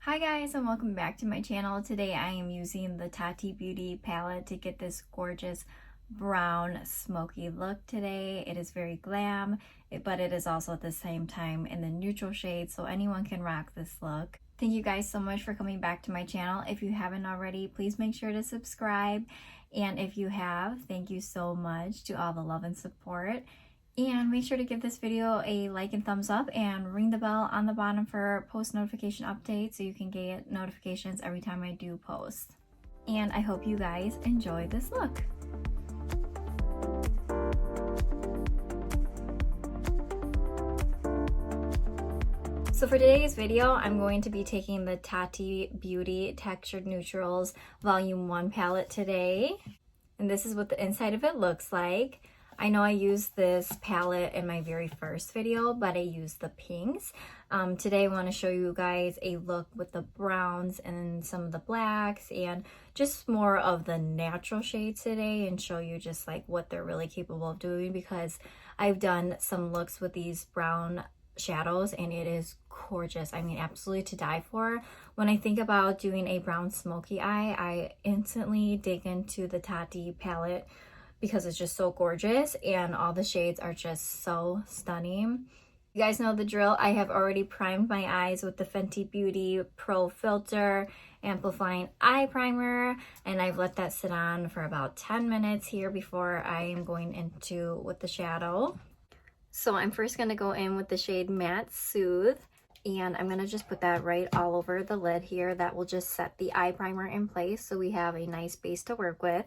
Hi guys, and welcome back to my channel. Today I am using the Tati Beauty palette to get this gorgeous brown smoky look today. It is very glam, but it is also at the same time in the neutral shade, so anyone can rock this look. Thank you guys so much for coming back to my channel. If you haven't already, please make sure to subscribe. And if you have, thank you so much to all the love and support. And make sure to give this video a like and thumbs up and ring the bell on the bottom for post notification updates so you can get notifications every time I do post. And I hope you guys enjoy this look. So for today's video, I'm going to be taking the Tati Beauty Textured Neutrals Volume 1 palette today. And this is what the inside of it looks like. I know I used this palette in my very first video, but I used the pinks. Today I want to show you guys a look with the browns and some of the blacks and just more of the natural shades today, and show you just like what they're really capable of doing, because I've done some looks with these brown shadows and it is gorgeous. I mean, absolutely to die for. When I think about doing a brown smoky eye, I instantly dig into the Tati palette because it's just so gorgeous and all the shades are just so stunning. You guys know the drill. I have already primed my eyes with the Fenty Beauty Pro Filter Amplifying Eye Primer, and I've let that sit on for about 10 minutes here before I am going into with the shadow. So I'm first going to go in with the shade Matte Soothe, and I'm going to just put that right all over the lid here. That will just set the eye primer in place so we have a nice base to work with.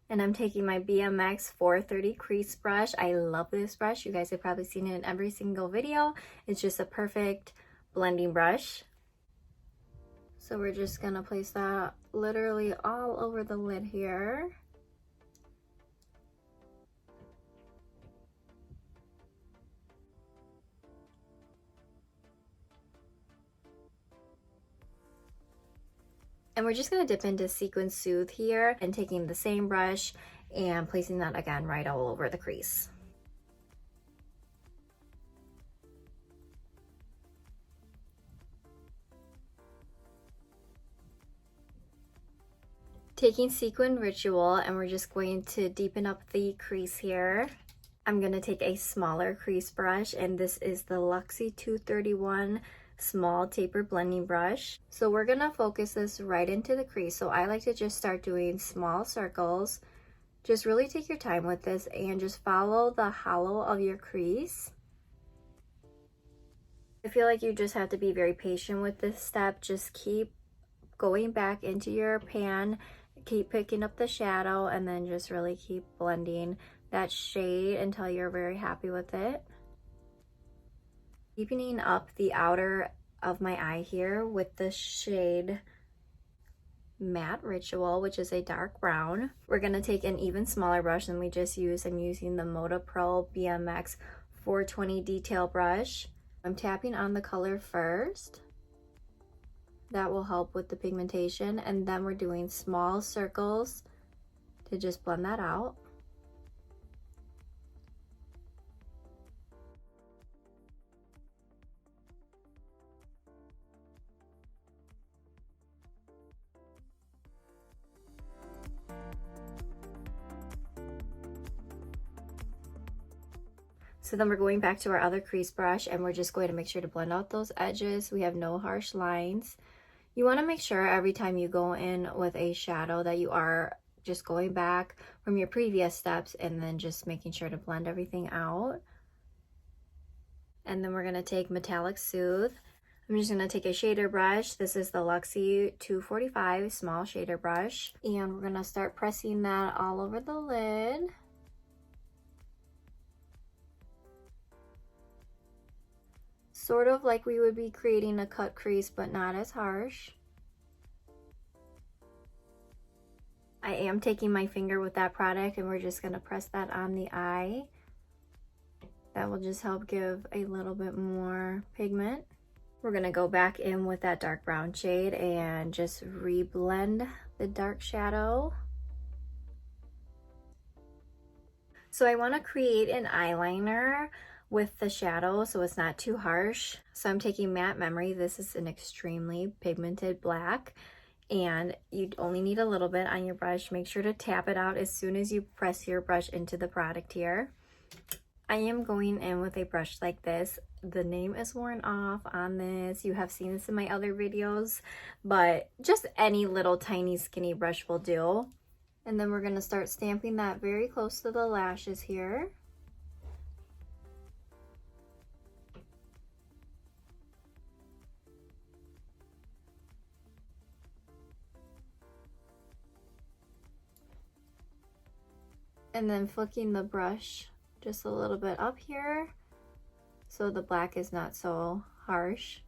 And I'm taking my BMX 430 crease brush. I love this brush. You guys have probably seen it in every single video. It's just a perfect blending brush. So we're just going to place that literally all over the lid here. And we're just going to dip into Sequin Soothe here and taking the same brush and placing that again right all over the crease. Taking Sequin Ritual, and we're just going to deepen up the crease here. I'm going to take a smaller crease brush, and this is the Luxie 231 small tapered blending brush. So we're gonna focus this right into the crease. So I like to just start doing small circles. Just really take your time with this and just follow the hollow of your crease. I feel like you just have to be very patient with this step. Just keep going back into your pan, keep picking up the shadow, and then just really keep blending that shade until you're very happy with it. Deepening up the outer of my eye here with the shade Matte Ritual, which is a dark brown. We're going to take an even smaller brush than we just used. I'm using the Moda Pro BMX 420 detail brush. I'm tapping on the color first. That will help with the pigmentation, and then we're doing small circles to just blend that out. So then we're going back to our other crease brush, and we're just going to make sure to blend out those edges. We have no harsh lines. You want to make sure every time you go in with a shadow that you are just going back from your previous steps and then just making sure to blend everything out. And then we're going to take Metallic Soothe. I'm just going to take a shader brush. This is the Luxie 245 small shader brush. And we're going to start pressing that all over the lid. Sort of like we would be creating a cut crease, but not as harsh. I am taking my finger with that product, and we're just going to press that on the eye. That will just help give a little bit more pigment. We're going to go back in with that dark brown shade and just re-blend the dark shadow. So I want to create an eyeliner with the shadow so it's not too harsh. So I'm taking Matte Memory. This is an extremely pigmented black, and you only need a little bit on your brush. Make sure to tap it out as soon as you press your brush into the product here. I am going in with a brush like this. The name is worn off on this. You have seen this in my other videos, but just any little tiny skinny brush will do. And then we're going to start stamping that very close to the lashes here. And then flicking the brush just a little bit up here so the black is not so harsh.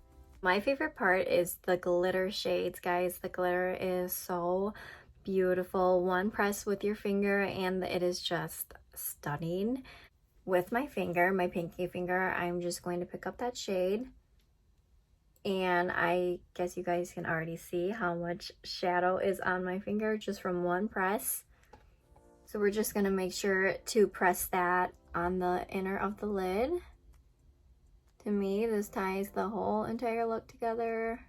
My favorite part is the glitter shades, guys. The glitter is so beautiful. One press with your finger and it is just stunning. With my finger, my pinky finger, I'm just going to pick up that shade. And I guess you guys can already see how much shadow is on my finger just from one press. So we're just gonna make sure to press that on the inner of the lid. To me, this ties the whole entire look together.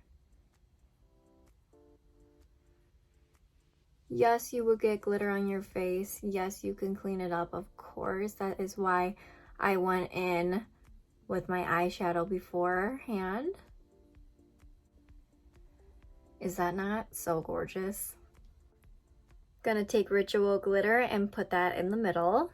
Yes, you will get glitter on your face. Yes, you can clean it up, of course. That is why I went in with my eyeshadow beforehand. Is that not so gorgeous? Gonna take Ritual glitter and put that in the middle.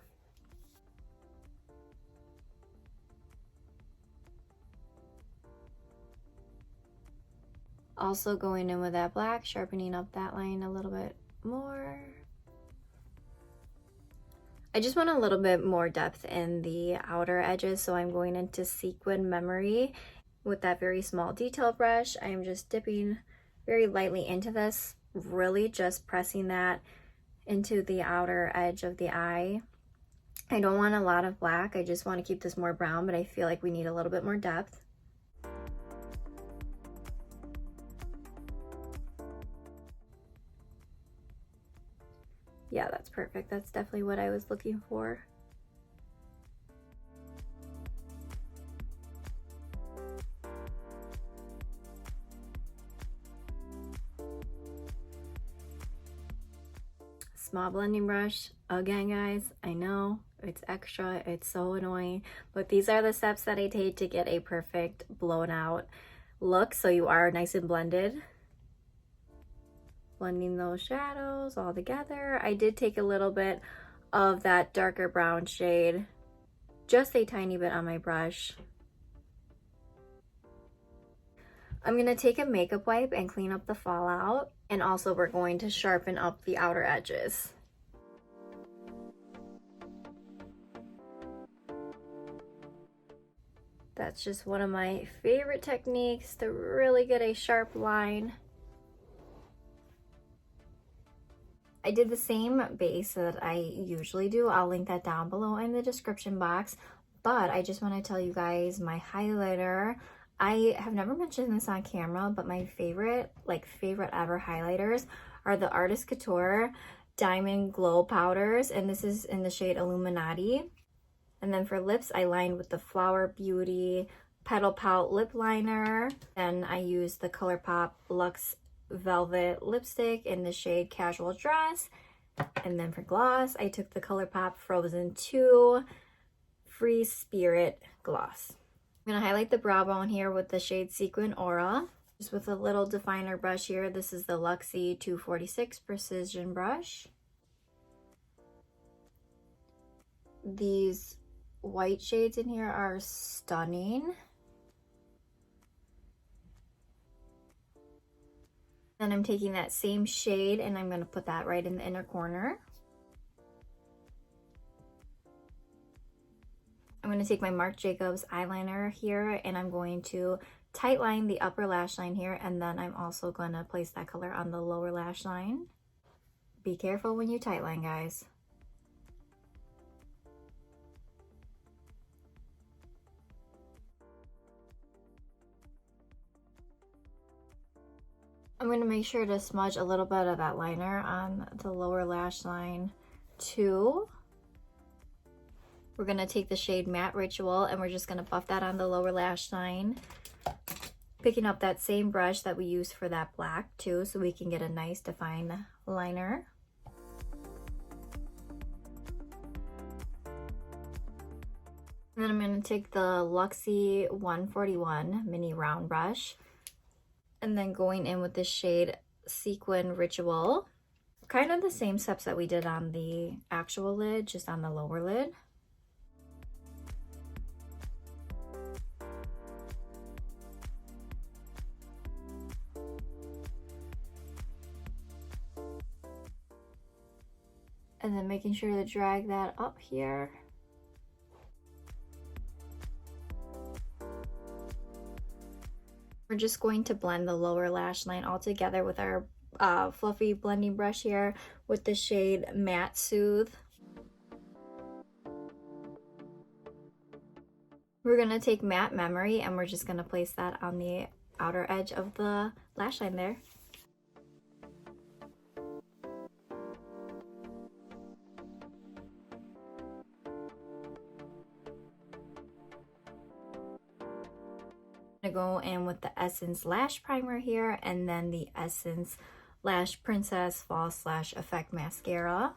Also going in with that black, sharpening up that line a little bit more. I just want a little bit more depth in the outer edges, so I'm going into Sequin Memory with that very small detail brush. I'm just dipping very lightly into this, really just pressing that into the outer edge of the eye. I don't want a lot of black, I just want to keep this more brown, but I feel like we need a little bit more depth. Yeah, that's perfect. That's definitely what I was looking for. Small blending brush again, guys. I know it's extra, it's so annoying, but these are the steps that I take to get a perfect blown out look so you are nice and blended. Blending those shadows all together. I did take a little bit of that darker brown shade, just a tiny bit on my brush. I'm gonna take a makeup wipe and clean up the fallout, and also we're going to sharpen up the outer edges. That's just one of my favorite techniques to really get a sharp line. I did the same base that I usually do. I'll link that down below in the description box, but I just want to tell you guys my highlighter. I have never mentioned this on camera, but my favorite ever highlighters are the Artist Couture Diamond Glow Powders, and this is in the shade Illuminati. And then for lips, I lined with the Flower Beauty Petal Pout Lip Liner. Then I used the Colourpop Lux Velvet Lipstick in the shade Casual Dress. And then for gloss, I took the Colourpop Frozen 2 Free Spirit Gloss. I'm gonna highlight the brow bone here with the shade Sequin Aura. Just with a little definer brush here. This is the Luxie 246 Precision Brush. These white shades in here are stunning. Then I'm taking that same shade and I'm gonna put that right in the inner corner. I'm going to take my Marc Jacobs eyeliner here and I'm going to tight line the upper lash line here, and then I'm also going to place that color on the lower lash line. Be careful when you tight line, guys. I'm going to make sure to smudge a little bit of that liner on the lower lash line too. We're gonna take the shade Matte Ritual and we're just gonna buff that on the lower lash line. Picking up that same brush that we used for that black too, so we can get a nice defined liner. And then I'm going to take the Luxie 141 mini round brush and then going in with the shade Sequin Ritual. Kind of the same steps that we did on the actual lid, just on the lower lid. And then making sure to drag that up here. We're just going to blend the lower lash line all together with our fluffy blending brush here with the shade Matte Soothe. We're going to take Matte Memory and we're just going to place that on the outer edge of the lash line there. I'm gonna go in with the Essence Lash Primer here and then the Essence Lash Princess False Lash Effect Mascara.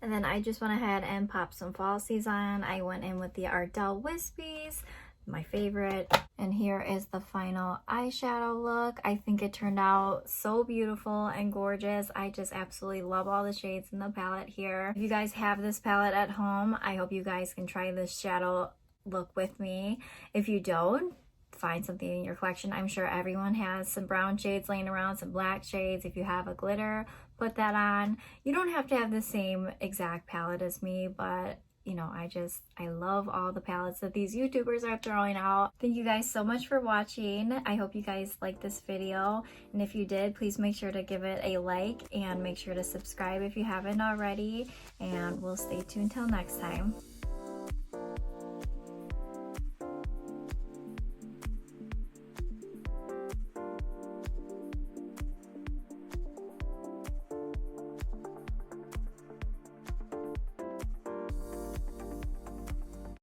And then I just went ahead and popped some falsies on. I went in with the Ardell Wispies, my favorite. And here is the final eyeshadow look. I think it turned out so beautiful and gorgeous. I just absolutely love all the shades in the palette here. If you guys have this palette at home, I hope you guys can try this shadow look with me. If you don't, find something in your collection. I'm sure everyone has some brown shades laying around, some black shades. If you have a glitter, put that on. You don't have to have the same exact palette as me, but you know, I love all the palettes that these YouTubers are throwing out. Thank you guys so much for watching. I hope you guys liked this video. And if you did, please make sure to give it a like and make sure to subscribe if you haven't already. And we'll stay tuned till next time.